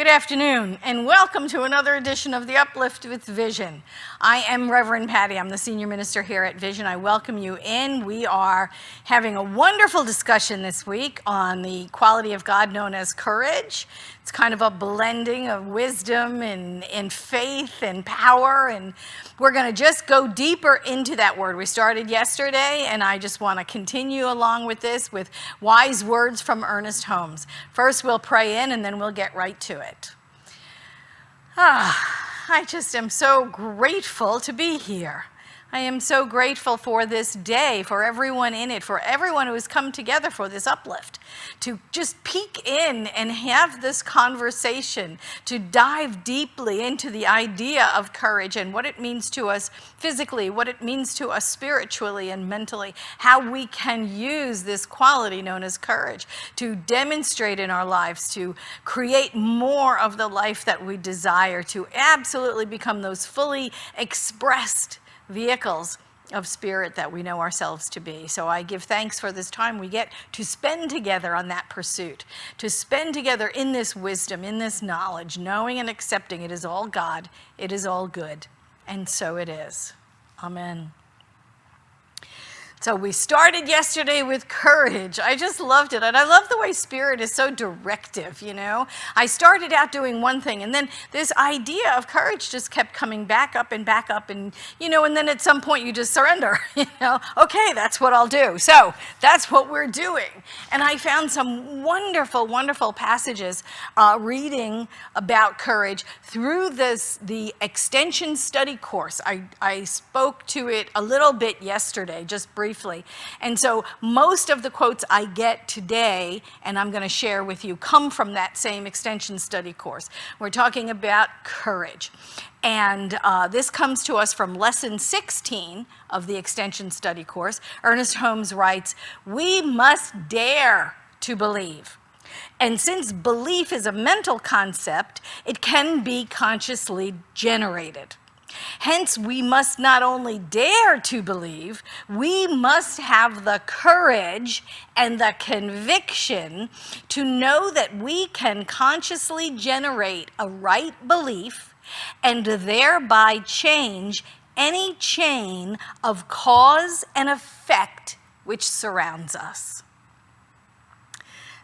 Good afternoon, and welcome to another edition of the Uplift with Vision. I am Reverend Patti. I'm the Senior Minister here at Vision. I welcome you in. We are having a wonderful discussion this week on the quality of God known as courage. It's kind of a blending of wisdom and faith and power, and we're going to just go deeper into that word. We started yesterday, and I just want to continue along with this with wise words from Ernest Holmes. First, we'll pray in, and then we'll get right to it. I just am so grateful to be here. I am so grateful for this day, for everyone in it, for everyone who has come together for this uplift, to just peek in and have this conversation, to dive deeply into the idea of courage and what it means to us physically, what it means to us spiritually and mentally, how we can use this quality known as courage to demonstrate in our lives, to create more of the life that we desire, to absolutely become those fully expressed vehicles of spirit that we know ourselves to be. So I give thanks for this time we get to spend together on that pursuit, to spend together in this wisdom, in this knowledge, knowing and accepting it is all God, it is all good, and so it is. Amen. So we started yesterday with courage. I just loved it. And I love the way Spirit is so directive, you know. I started out doing one thing, and then this idea of courage just kept coming back up, and, you know, and then at some point you just surrender, you know. Okay, that's what I'll do. So that's what we're doing. And I found some wonderful, wonderful passages reading about courage through the extension study course. I spoke to it a little bit yesterday, just briefly. And so most of the quotes I get today, and I'm going to share with you, come from that same extension study course. We're talking about courage. And this comes to us from lesson 16 of the extension study course. Ernest Holmes writes, "We must dare to believe. And since belief is a mental concept, it can be consciously generated. Hence, we must not only dare to believe, we must have the courage and the conviction to know that we can consciously generate a right belief and thereby change any chain of cause and effect which surrounds us."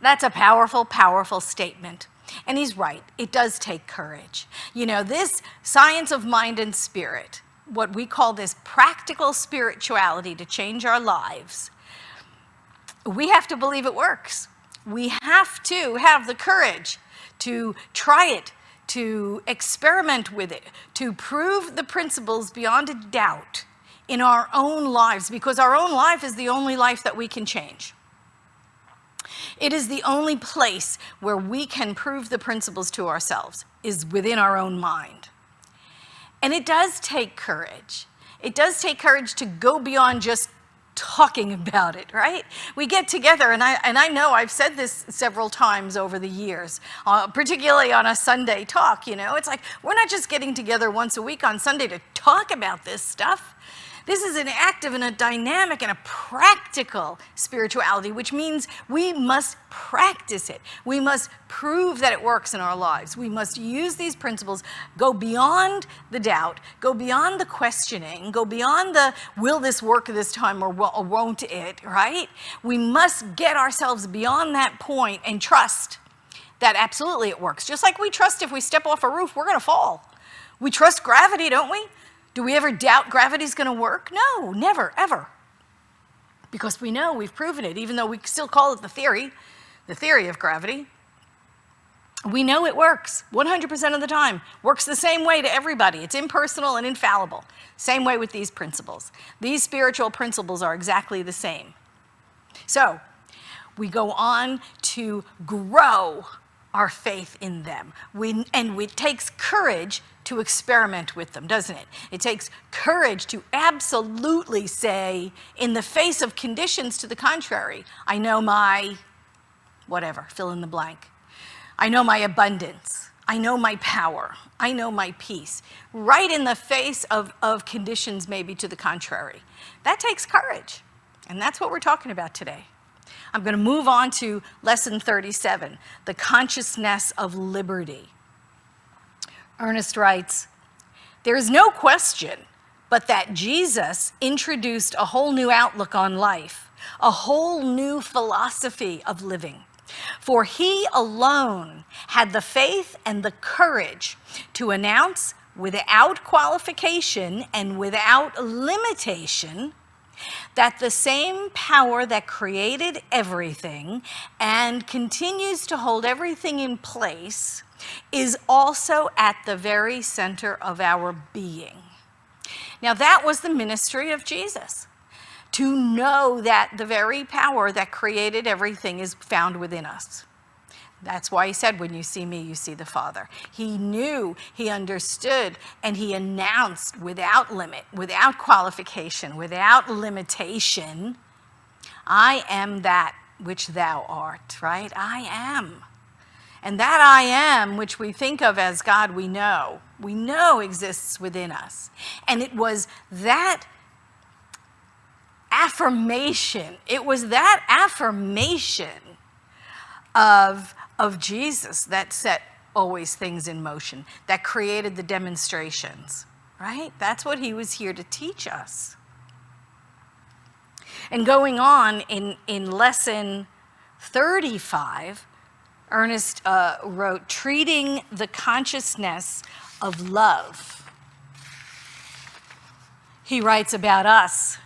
That's a powerful, powerful statement. And he's right, it does take courage. You know, this science of mind and spirit, what we call this practical spirituality to change our lives, we have to believe it works. We have to have the courage to try it, to experiment with it, to prove the principles beyond a doubt in our own lives, because our own life is the only life that we can change. It is the only place where we can prove the principles to ourselves, is within our own mind. And it does take courage. It does take courage to go beyond just talking about it, right? We get together, and I know I've said this several times over the years, particularly on a Sunday talk, you know. It's like, we're not just getting together once a week on Sunday to talk about this stuff. This is an active and a dynamic and a practical spirituality, which means we must practice it. We must prove that it works in our lives. We must use these principles, go beyond the doubt, go beyond the questioning, go beyond the, will this work this time or won't it, right? We must get ourselves beyond that point and trust that absolutely it works. Just like we trust if we step off a roof, we're going to fall. We trust gravity, don't we? Do we ever doubt gravity's going to work? No, never, ever. Because we know we've proven it, even though we still call it the theory of gravity. We know it works 100% of the time. Works the same way to everybody. It's impersonal and infallible. Same way with these principles. These spiritual principles are exactly the same. So, we go on to grow our faith in them. It takes courage to experiment with them, doesn't it? It takes courage to absolutely say, in the face of conditions to the contrary, I know my whatever, fill in the blank. I know my abundance. I know my power. I know my peace. Right in the face of conditions maybe to the contrary. That takes courage. And that's what we're talking about today. I'm going to move on to lesson 37, the consciousness of liberty. Ernest writes, "There is no question but that Jesus introduced a whole new outlook on life, a whole new philosophy of living. For he alone had the faith and the courage to announce without qualification and without limitation that the same power that created everything and continues to hold everything in place is also at the very center of our being." Now, that was the ministry of Jesus, to know that the very power that created everything is found within us. That's why he said, "When you see me, you see the Father." He knew, he understood, and he announced without limit, without qualification, without limitation, "I am that which thou art," right? I am. And that I am, which we think of as God, we know exists within us. And it was that affirmation, of Jesus that set always things in motion, that created the demonstrations, right? That's what he was here to teach us. And going on in lesson 35, Ernest wrote, "Treating the consciousness of love." He writes about us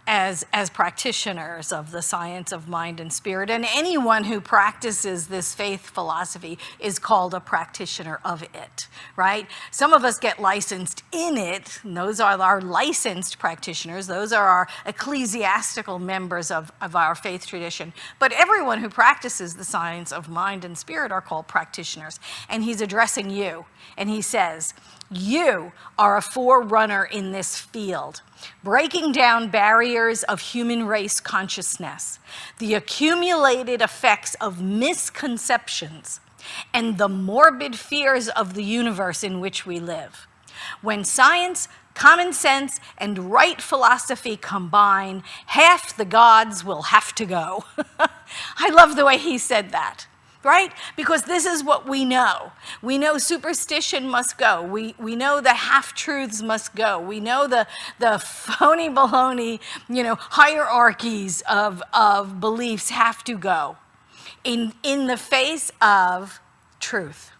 as practitioners of the science of mind and spirit, and anyone who practices this faith philosophy is called a practitioner of it, right? Some of us get licensed in it, and those are our licensed practitioners. Those are our ecclesiastical members of our faith tradition. But everyone who practices the science of mind and spirit are called practitioners. And he's addressing you, and he says, "You are a forerunner in this field, breaking down barriers of human race consciousness, the accumulated effects of misconceptions, and the morbid fears of the universe in which we live. When science, common sense, and right philosophy combine, half the gods will have to go." I love the way he said that. Right? Because this is what we know. We know superstition must go. We know the half-truths must go. We know the phony baloney, hierarchies of beliefs have to go in the face of truth.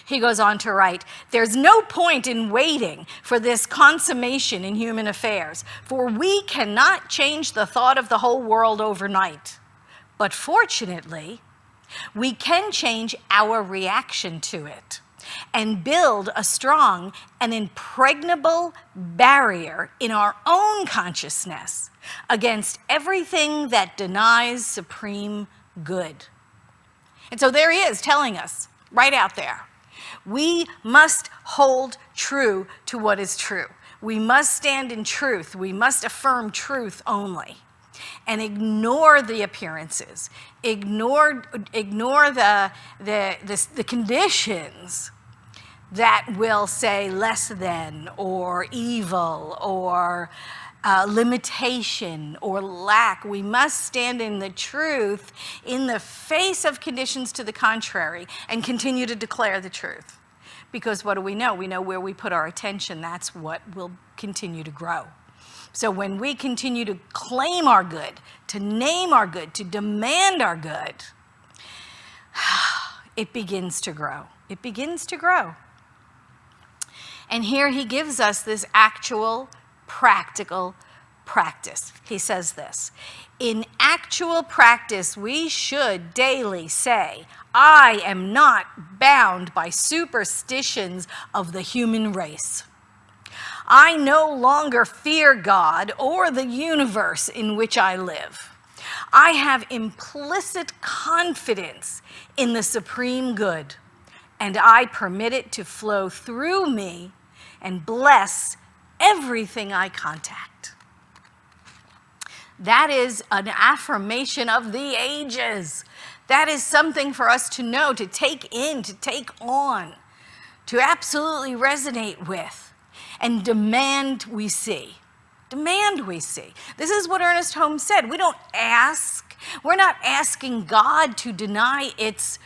He goes on to write, "There's no point in waiting for this consummation in human affairs, for we cannot change the thought of the whole world overnight. But fortunately, we can change our reaction to it and build a strong and impregnable barrier in our own consciousness against everything that denies supreme good." And so there he is telling us right out there, we must hold true to what is true. We must stand in truth. We must affirm truth only. And ignore the appearances, ignore the conditions that will say less than, or evil, or limitation, or lack. We must stand in the truth in the face of conditions to the contrary and continue to declare the truth. Because what do we know? We know where we put our attention, that's what will continue to grow. So when we continue to claim our good, to name our good, to demand our good, it begins to grow. It begins to grow. And here he gives us this actual, practical practice. He says this, "In actual practice, we should daily say, 'I am not bound by superstitions of the human race. I no longer fear God or the universe in which I live. I have implicit confidence in the supreme good, and I permit it to flow through me and bless everything I contact.'" That is an affirmation of the ages. That is something for us to know, to take in, to take on, to absolutely resonate with. And demand we see. Demand we see. This is what Ernest Holmes said. We don't ask. We're not asking God to deny its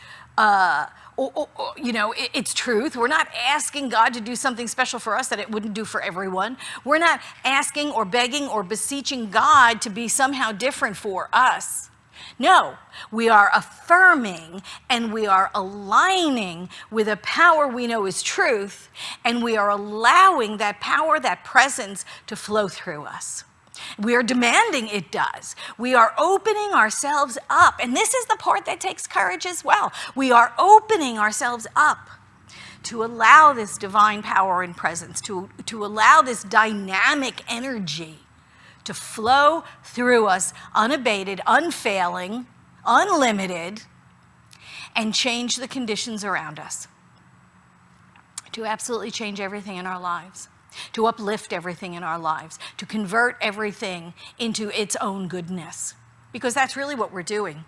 it's truth. We're not asking God to do something special for us that it wouldn't do for everyone. We're not asking or begging or beseeching God to be somehow different for us. No, we are affirming and we are aligning with a power we know is truth, and we are allowing that power, that presence, to flow through us. We are demanding it does. We are opening ourselves up, and this is the part that takes courage as well. We are opening ourselves up to allow this divine power and presence, to allow this dynamic energy to flow through us unabated, unfailing, unlimited, and change the conditions around us. To absolutely change everything in our lives. To uplift everything in our lives. To convert everything into its own goodness. Because that's really what we're doing.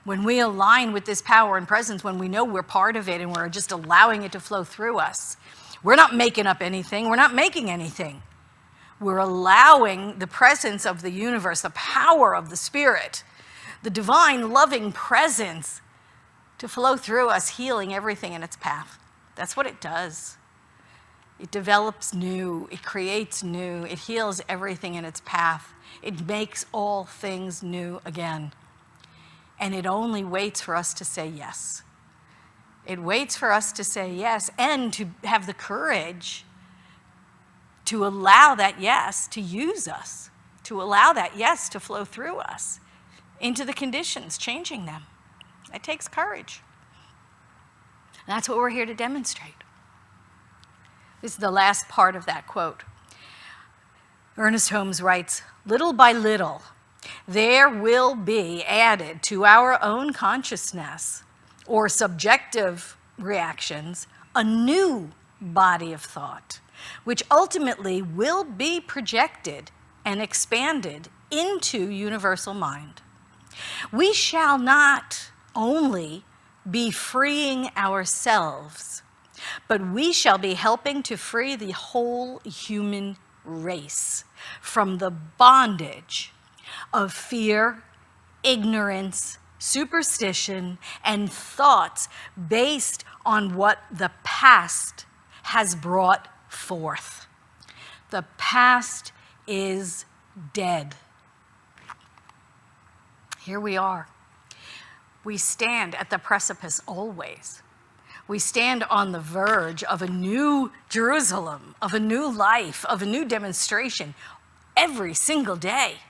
When we align with this power and presence, when we know we're part of it and we're just allowing it to flow through us, we're not making up anything. We're not making anything. We're allowing the presence of the universe, the power of the Spirit, the divine loving presence to flow through us, healing everything in its path. That's what it does. It develops new, it creates new, it heals everything in its path. It makes all things new again. And it only waits for us to say yes. It waits for us to say yes and to have the courage to allow that yes to use us, to allow that yes to flow through us into the conditions, changing them. It takes courage. And that's what we're here to demonstrate. This is the last part of that quote. Ernest Holmes writes, "Little by little, there will be added to our own consciousness or subjective reactions a new body of thought, which ultimately will be projected and expanded into universal mind. We shall not only be freeing ourselves, but we shall be helping to free the whole human race from the bondage of fear, ignorance, superstition, and thoughts based on what the past has brought forth. The past is dead." Here we are. We stand at the precipice always. We stand on the verge of a new Jerusalem, of a new life, of a new demonstration every single day.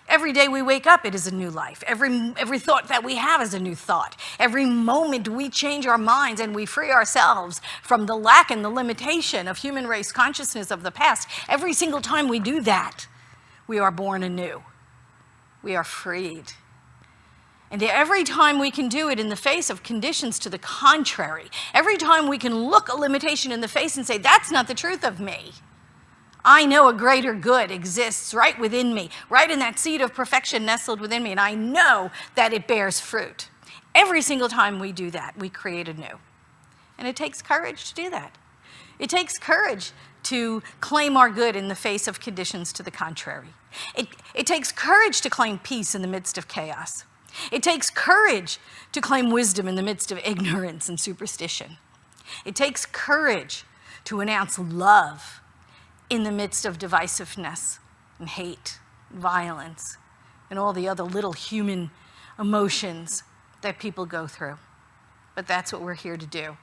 Every day we wake up, it is a new life. Every thought that we have is a new thought. Every moment we change our minds and we free ourselves from the lack and the limitation of human race consciousness of the past. Every single time we do that, we are born anew. We are freed. And every time we can do it in the face of conditions to the contrary, every time we can look a limitation in the face and say, that's not the truth of me. I know a greater good exists right within me, right in that seed of perfection nestled within me, and I know that it bears fruit. Every single time we do that, we create anew. And it takes courage to do that. It takes courage to claim our good in the face of conditions to the contrary. It takes courage to claim peace in the midst of chaos. It takes courage to claim wisdom in the midst of ignorance and superstition. It takes courage to announce love in the midst of divisiveness and hate, violence, and all the other little human emotions that people go through. But that's what we're here to do.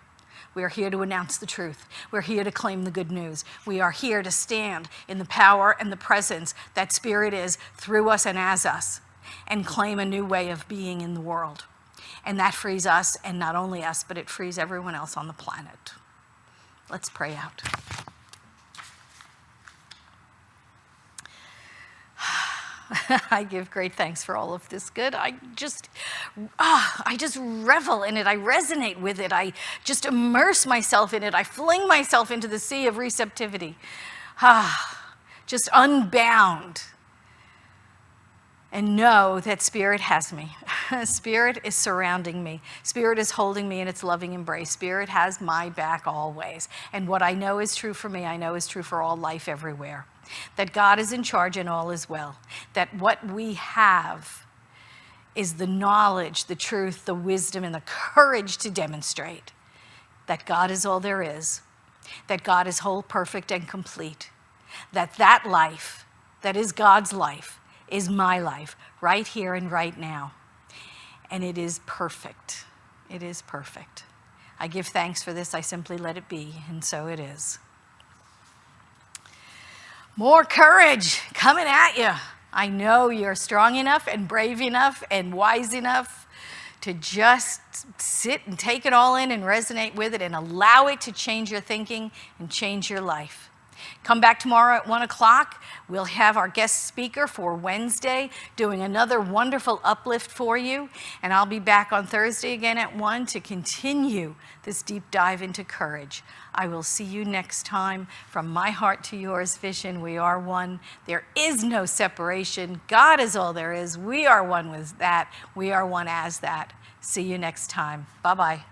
We are here to announce the truth. We're here to claim the good news. We are here to stand in the power and the presence that Spirit is through us and as us, and claim a new way of being in the world. And that frees us, and not only us, but it frees everyone else on the planet. Let's pray out. I give great thanks for all of this good. I just revel in it. I resonate with it. I just immerse myself in it. I fling myself into the sea of receptivity. Just unbound. And know that Spirit has me. Spirit is surrounding me. Spirit is holding me in its loving embrace. Spirit has my back always. And what I know is true for me, I know is true for all life everywhere. That God is in charge and all is well. That what we have is the knowledge, the truth, the wisdom, and the courage to demonstrate. that God is all there is, that God is whole, perfect, and complete, that life, that is God's life, is my life, right here and right now. And it is perfect. It is perfect. I give thanks for this. I simply let it be, and so it is. More courage coming at you. I know you're strong enough and brave enough and wise enough to just sit and take it all in and resonate with it and allow it to change your thinking and change your life. Come back tomorrow at 1 o'clock. We'll have our guest speaker for Wednesday doing another wonderful uplift for you. And I'll be back on Thursday again at 1 to continue this deep dive into courage. I will see you next time. From my heart to yours, Vision, we are one. There is no separation. God is all there is. We are one with that. We are one as that. See you next time. Bye-bye.